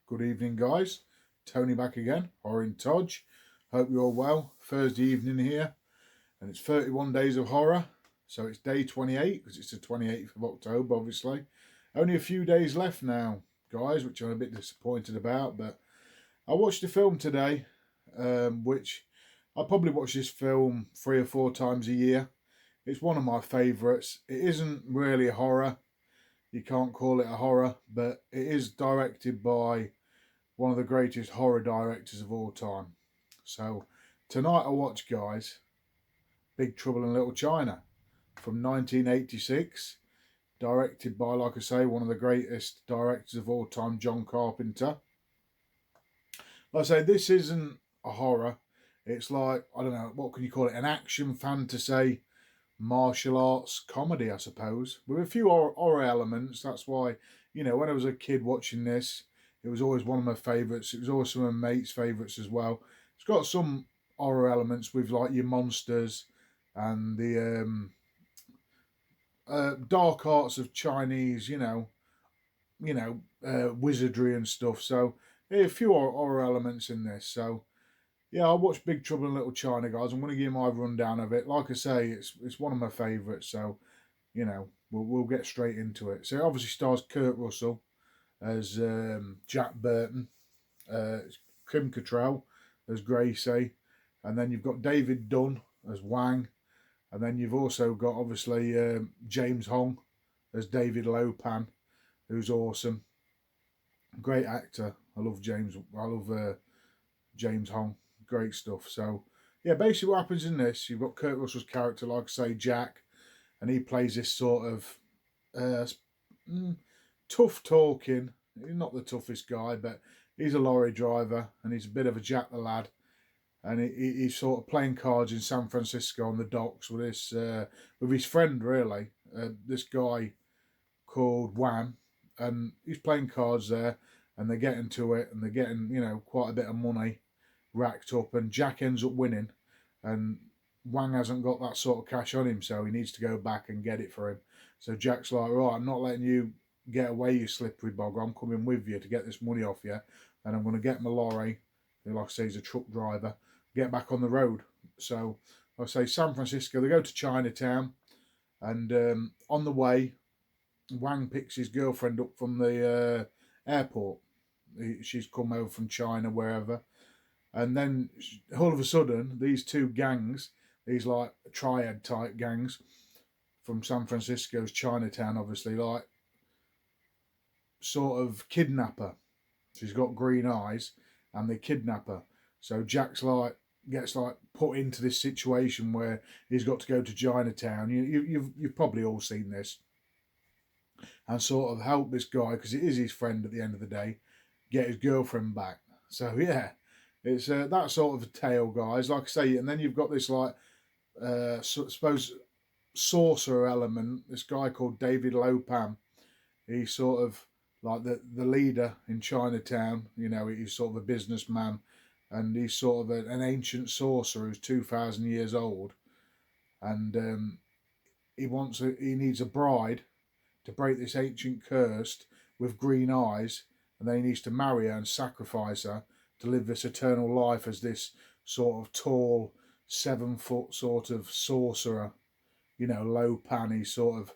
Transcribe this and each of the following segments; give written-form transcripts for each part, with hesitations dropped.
Good evening, guys. Tony back again, Horror Todge. Hope you're all well. Thursday evening here, and it's 31 days of horror. So it's day 28 because it's the 28th of October, obviously. Only a few days left now, guys, which I'm a bit disappointed about. But I watched a film today, which I probably watch this film 3 or 4 times a year. It's one of my favourites. It isn't really a horror. You can't call it a horror, but it is directed by one of the greatest horror directors of all time. So tonight I watch, guys, Big Trouble in Little China from 1986, directed by, like I say, one of the greatest directors of all time, John Carpenter. Like I say, this isn't a horror. It's like, I don't know, what can you call it? An action fantasy, martial arts comedy, I suppose, with a few horror elements. That's why, when I was a kid watching this, it was always one of my favourites. It was always some of my mates' favourites as well. It's got some horror elements with like your monsters and the dark arts of Chinese, wizardry and stuff. So a few horror elements in this. So yeah, I watched Big Trouble in Little China, guys. I'm going to give you my rundown of it. Like I say, it's one of my favourites. So we'll get straight into it. So it obviously stars Kurt Russell as Jack Burton, Kim Cattrall as Gracie, and then you've got David Dunn as Wang, and then you've also got obviously James Hong as David Lopan, who's awesome, great actor. I love James Hong, great stuff. So yeah, basically what happens in this, you've got Kurt Russell's character, like I say, Jack, and he plays this sort of tough talking. He's not the toughest guy, but he's a lorry driver and he's a bit of a Jack the lad. And he's sort of playing cards in San Francisco on the docks with his friend, really, this guy called Wham, and he's playing cards there, and they're getting to it, and they're getting quite a bit of money racked up, and Jack ends up winning, and Wang hasn't got that sort of cash on him, so he needs to go back and get it for him. So Jack's like, right, I'm not letting you get away, you slippery bogger. I'm coming with you to get this money off you, and I'm going to get my lorry, who, like I say, he's a truck driver, get back on the road. So, like I say, San Francisco, they go to Chinatown, and on the way, Wang picks his girlfriend up from the airport. She's come over from China, wherever. And then all of a sudden, these two gangs, these like triad type gangs from San Francisco's Chinatown, obviously, like sort of kidnap her. She's got green eyes, and they kidnap her. So Jack's gets put into this situation where he's got to go to Chinatown. You've probably all seen this, and sort of help this guy, because it is his friend at the end of the day, get his girlfriend back. So yeah, it's that sort of a tale, guys. Like I say, and then you've got this suppose sorcerer element. This guy called David Lopan. He's sort of like the leader in Chinatown. He's sort of a businessman, and he's sort of an ancient sorcerer who's 2,000 years old, and he needs a bride to break this ancient curse with green eyes, and then he needs to marry her and sacrifice her to live this eternal life as this sort of tall 7 foot sort of sorcerer. Lopan. He's sort of,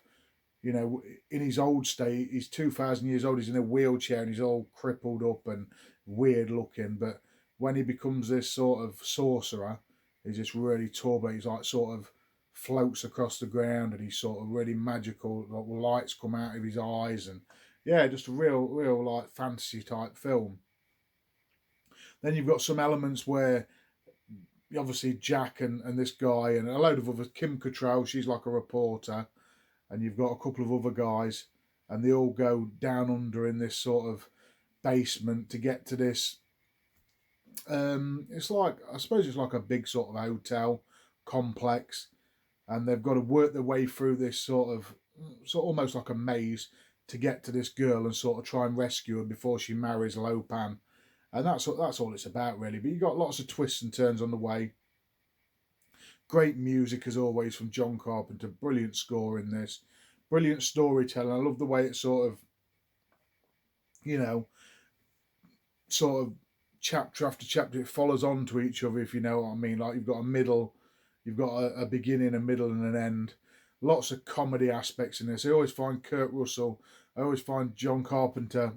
in his old state, he's 2,000 years old, he's in a wheelchair and he's all crippled up and weird looking, but when he becomes this sort of sorcerer, he's just really tall, but he's like sort of floats across the ground, and he's sort of really magical, like lights come out of his eyes, and yeah, just a real like fantasy type film. Then you've got some elements where obviously Jack and this guy and a load of others, Kim Cattrall, she's like a reporter, and you've got a couple of other guys, and they all go down under in this sort of basement to get to this. It's like, I suppose it's like a big sort of hotel complex, and they've got to work their way through this sort of almost like a maze to get to this girl and sort of try and rescue her before she marries Lopan. And that's all it's about, really. But you've got lots of twists and turns on the way. Great music, as always, from John Carpenter. Brilliant score in this. Brilliant storytelling. I love the way it sort of, sort of chapter after chapter, it follows on to each other, if you know what I mean. Like you've got a middle, you've got a beginning, a middle, and an end. Lots of comedy aspects in this. I always find Kurt Russell, I always find John Carpenter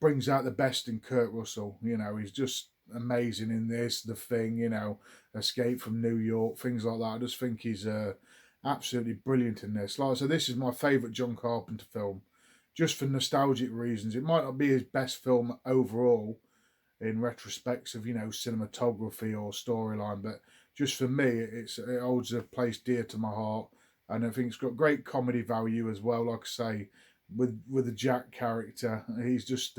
brings out the best in Kurt Russell. You know, he's just amazing in this, The Thing, you know, Escape from New York, things like that. I just think he's absolutely brilliant in this. Like I said, this is my favourite John Carpenter film, just for nostalgic reasons. It might not be his best film overall in retrospects of, you know, cinematography or storyline, but just for me, it holds a place dear to my heart, and I think it's got great comedy value as well. Like I say, with the Jack character, he's just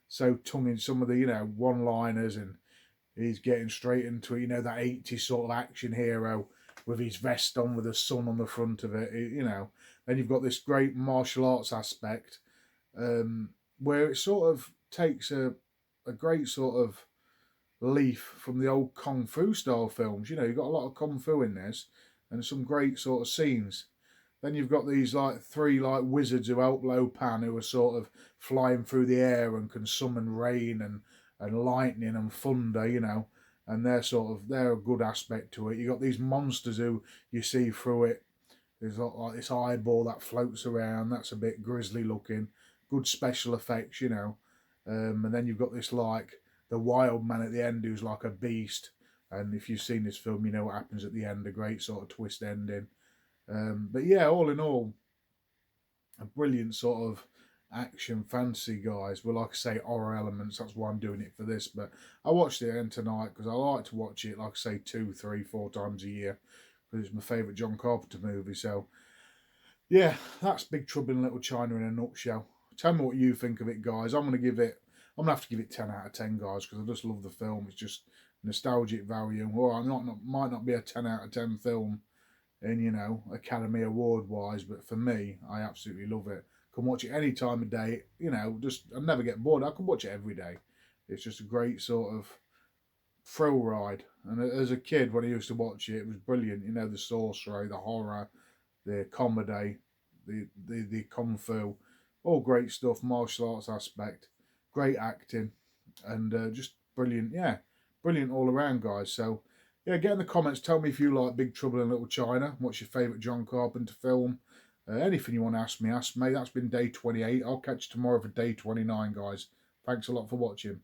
so tongue in some of the, you know, one-liners, and he's getting straight into it. You know, that 80s sort of action hero with his vest on with the sun on the front of it. You know, then you've got this great martial arts aspect, where it sort of takes a great sort of leaf from the old kung fu style films. You know, you've got a lot of kung fu in this, and some great sort of scenes. Then you've got these like three like wizards who help Lopan, who are sort of flying through the air and can summon rain and lightning and thunder, you know, and they're a good aspect to it. You got these monsters who you see through it. There's like this eyeball that floats around. That's a bit grisly looking. Good special effects, you know. And then you've got this like the wild man at the end who's like a beast. And if you've seen this film, you know what happens at the end. A great sort of twist ending. But yeah, all in all, a brilliant sort of action fantasy, guys. Well, like I say, horror elements. That's why I'm doing it for this. But I watched it again tonight because I like to watch it, like I say, 2, 3, 4 times a year because it's my favourite John Carpenter movie. So yeah, that's Big Trouble in Little China in a nutshell. Tell me what you think of it, guys. I'm gonna have to give it 10 out of 10, guys, because I just love the film. It's just nostalgic value. Or might not be a 10 out of 10 film in, you know, Academy Award wise, but for me, I absolutely love it. Can watch it any time of day, you know, just I never get bored. I can watch it every day. It's just a great sort of thrill ride. And as a kid, when I used to watch it, it was brilliant. You know, the sorcery, the horror, the comedy, the kung fu, all great stuff. Martial arts aspect, great acting, and just brilliant. Yeah, brilliant all around, guys. So yeah, get in the comments. Tell me if you like Big Trouble in Little China. What's your favourite John Carpenter film? Anything you want to ask me, ask me. That's been day 28. I'll catch you tomorrow for day 29, guys. Thanks a lot for watching.